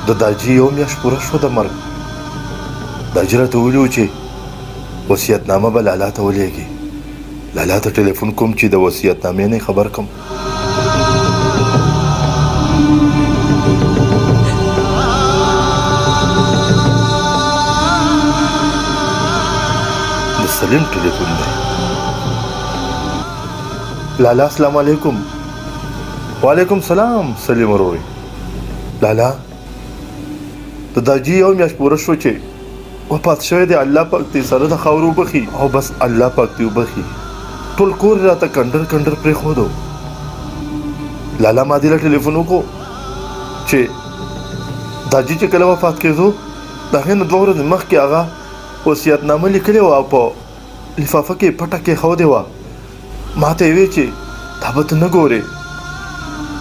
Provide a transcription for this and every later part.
د داجي یو میاشت پوره شوه د مرګ. داجي راته ویلي و چې وصیتنامه به لالا ته ولېږي. لالا ته ټلیفون کوم چې د وصیتنامې نه خبر کړم. د سلیم ټلیفون دی. لالا السلام علیکم. وعلیکم سلام سلیم وروري. لالا د داجي یو میاشت پوره شو چې وفات شوی دی. الله پاک دې سره د خاورو وبخي او بس الله پاک دې وبخي. ټول کور راته کنډر کنډر پرېښودو. لالا ما دې له ټلیفون وکړو چې داجي چې کله وفات کېدو د هغې نه 2 ورځې مخکې هغه وصیتنامه لیکلې وه او په لفافه کې پټه کېښودې وه. ما ته یې ویې چې دا به ته نه ګورې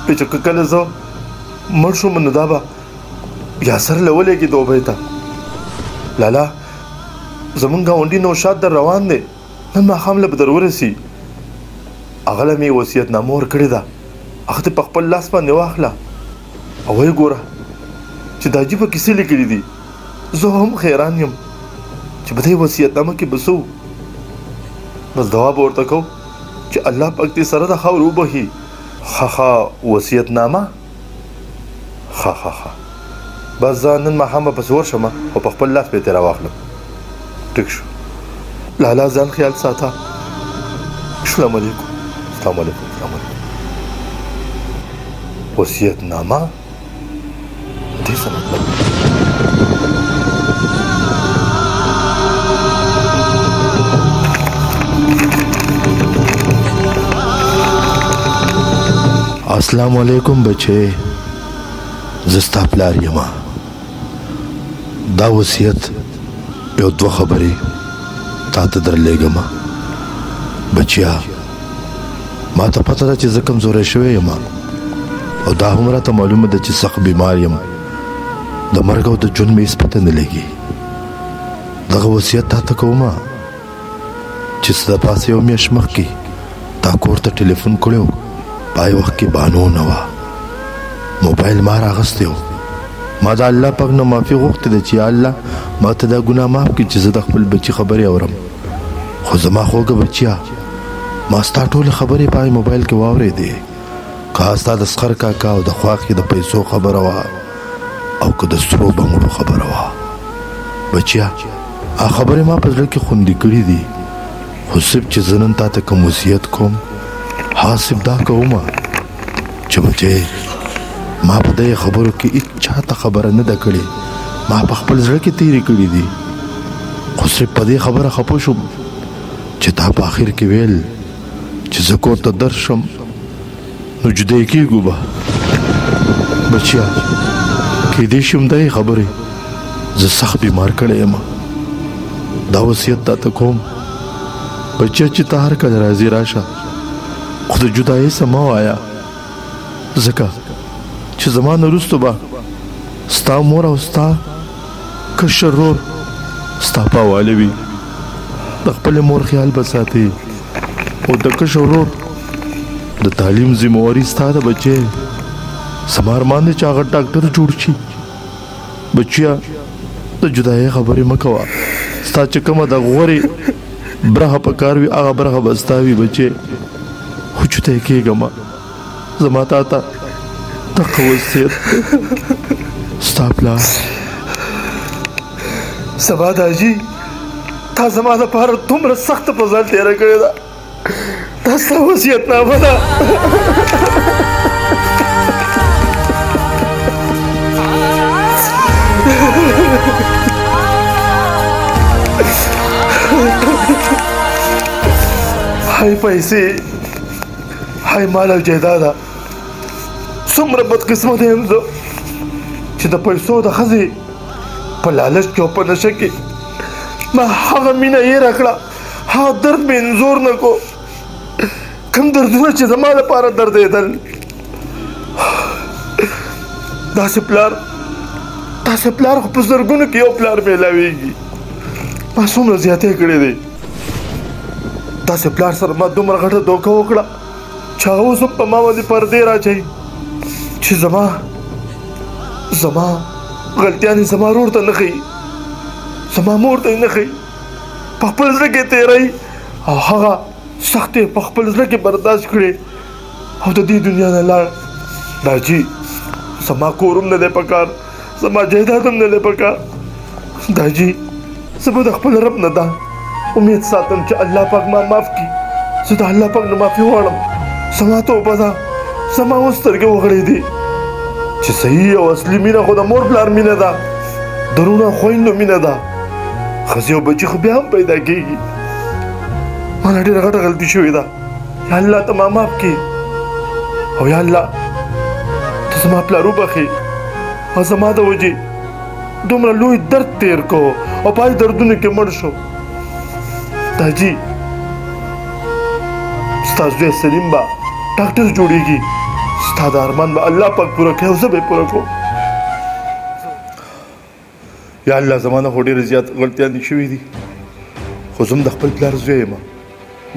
چې که کله زه مړ شوم نو دا به یاسر له ولېږي دوبۍ ته. لالا زمونږ ګاونډي نوشاد در روان دی. نن ماښام له به در ورسي. هغه له مې وصیتنامه ورکړې ده. هغه ته په خپل لاس باندې واخله او ویې ګوره چې داجي په کیسې لیکلي دي. زه هم حیران یم چې په دې وصیتنامه کې به څه و. بس دعا به ورته کوو چې الله پاک دې سره د خاورو وبخي. ښه وصیتنامه ښه بس زه نن ماښام به پسې ورشم او په خپل لاس به یې ترې راواخلم. ټیک شو. لالا ځان خیال ساته. السلام علیکم. السلام علیکم. السلام علیکم. وصیتنامه دې څه مطلب دی؟ السلام علیکم بچې. زه ستا پلار یم. دا وصیت یو 2 خبرې تا ته درلیږم. بچیا ما ته پته ده چې زه کمزوری شوی یم او دا هم راته معلومه ده چې سخت بیمار یم. د مرګ او د ژوند مې هېڅ پته نه لګي. دغه وصیت تا ته کوم چې څه د پاسه یو میاشت مخکې تا کور ته ټلیفون کړی و. پای وخت کې بانو نه وه. موبایل ما راغستی و. ما د الله پاک نه معافي غوښتې ده چې یا الله ما ته دا ګناه معاف کړي چې زه د خپل بچي خبرې اورم. خو زما خوږه بچیا ما ستا ټولې خبرې په موبایل کې واورېدې. که ستا د سخر کاکا او د خواښې د پیسو خبره وه او که د سرو بنګړو خبره وه. بچیا هغه خبرې ما په زړه کې خوندي کړي دي. خو صرف چې زه نن تا ته کوم وصیت کوم حاسب دا کوم چې بچې ما په دې خبرو کې هیڅ چاته خبره نه ده کړې. ما په خپل زړه کې تېرې کړي دي. خو صرف په دې خبره خفه شوم چې تا په آخر کې ویل چې زه کور ته درشم نو جدای کېږو به. بچیا کېدای شي همدغې خبرې زه سخت بیمار کړی یم. دا وصیت تا ته کوم بچیا چې ته هر کله راځې راشه خو د جدایۍ څه مه وایه. ځکه چې زما نه وروسته به ستا مور او ستا کشر ورور ستا پاواله وي. د خپلې مور خیال به ساتې او د کشر ورور د تعلیم ذمهواري ستا ده. بچې زما ارمان دی چې هغه ډاکټر جوړ شي. بچیا د جدایۍ خبرې مه کوه. ستا چې کومه د غورې برخه په کار وي هغه برخه به ستا وي. بچې خو جدای کېږه مه. زما تا ته دغه وصیت ستا پلار. سبا داجي تا زما لپاره دومره سخته فضل تېره کړې ده. دا ستا وصیتنامه ده. هاي پیسې هاي مال او جایداده څومره بدقسمته یم زه چې د پیسو د ښځې په لالچ کې او په نشه کې ما هغه مینه هېره کړه. هغه درد مې انځور نه کو. کوم دردونه چې زما لپاره دردېدل. داسې پلار خو په زرګونو کې یو پلار میلاویږي. ما څومره زیاتې کړې دی. داسې پلار سره ما دومره غټه دوکه وکړه چې هغه اوس هم په ما باندې پردې راچوي چې زما غلطیانې زما ورور ته نه ښیي زما مور ته یې نه ښیي په خپل زړه کې تېروي او هغه سختې په خپل زړه کې برداشت کړې او د دې دنیا نه لاړ داجي زما کور هم نه دی په کار زما جایداد هم نه دی په کار داجي زه به د خپل رب نه دا امید ساتم چې الله پاک ما معاف کړي زه د الله پاک نه معافي غواړم زما توبه ده زما اوس سترګې وغړېدې چې صحیح او اصلي مینه خو د مور پلار مینه ده د وروڼو خویندو مینه ده ښځې او بچي خو بیا هم پیدا کېږي ماله ډېره غټه غلطي شوې ده یا الله ته ما معاف کړي او یا الله ته زما پلار وبخې او زما د وجې دومره لوی درد تیر کو او پای دردونو کې مړ شو داجي ستا زوی سلیم به ډاکټر جوړېږي ستا د ارمان به الله پاک پوره کړي او زه به یې پوره کړم یا الله زما نه خو ډېرې زیات غلطیانې شوي دي خو زه هم د خپل پلار زوی یم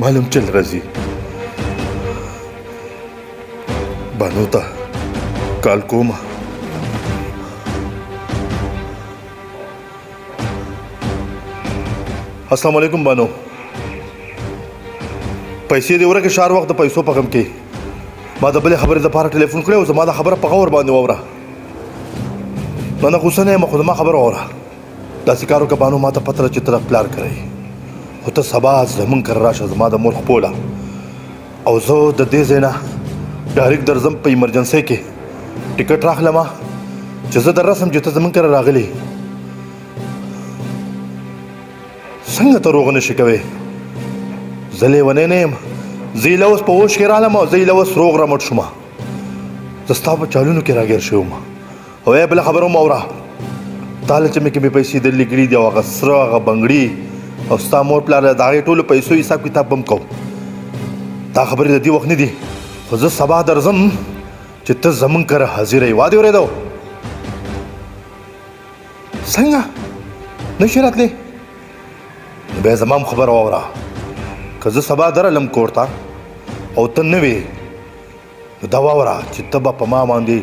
مال هم چل راځي بانو ته کال کومه السلام علیکم بانو پیسې دې ورکې شهر وخت د پیسو په غم کې ما د بلې خبرې دپاره ټلیفون کړی او زما دا خبره په غور باندې واوره نه غوسه نه یم خو زما خبره واوره داسې کار وکړه بانو ما ته پته ده چې ته د پلار کوې خو ته سبا زمونږ کره راشه زما د مور خپوله او زه د دې ځای نه ډایرکټ درځم په ایمرجنسۍ کې ټکټ راخلمه چې زه در رسم چې ته زمونږ کره راغلې څنګه ته روغ نشي کوې زه لیونی نه یم زه ایله اوس په اوښ کې رالم او زه ایله اوس روغ رمټ شوم زه ستا په چالونو کې راګیر شوی وم او یا بله خبره هم اوره تا له چې مې کومې پیسې درلې کړي دي او هغه سره هغه بنګړي او ستا مور پلار د هغې ټولو پیسو حساب کتاب به هم کوو دا خبرې د دې وخت نه دي خو زه سبا درځم چې ته زمونږ کره حاضره یې وادې اورېدو څنګه نشي راتلی نو بیا زما هم خبره واوره که زه سبا درلم کور ته او ته نه وې نو دا واوره چې ته به په ما باندې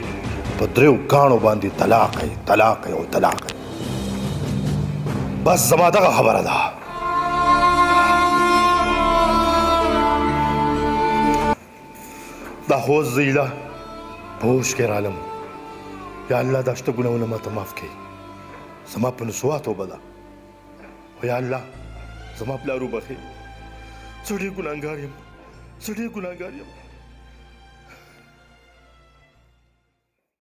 په دریو کاڼو باندې طلاق یې او طلاق یې بس زما دغه خبره ده دا خو زه ایله په اوښ کې رالم یا الله دا شته ګناهونه ماته معاف کړي زما په نسوا توبه ده او یا الله زما پلار وبخې زه ډېر ګناهګار یم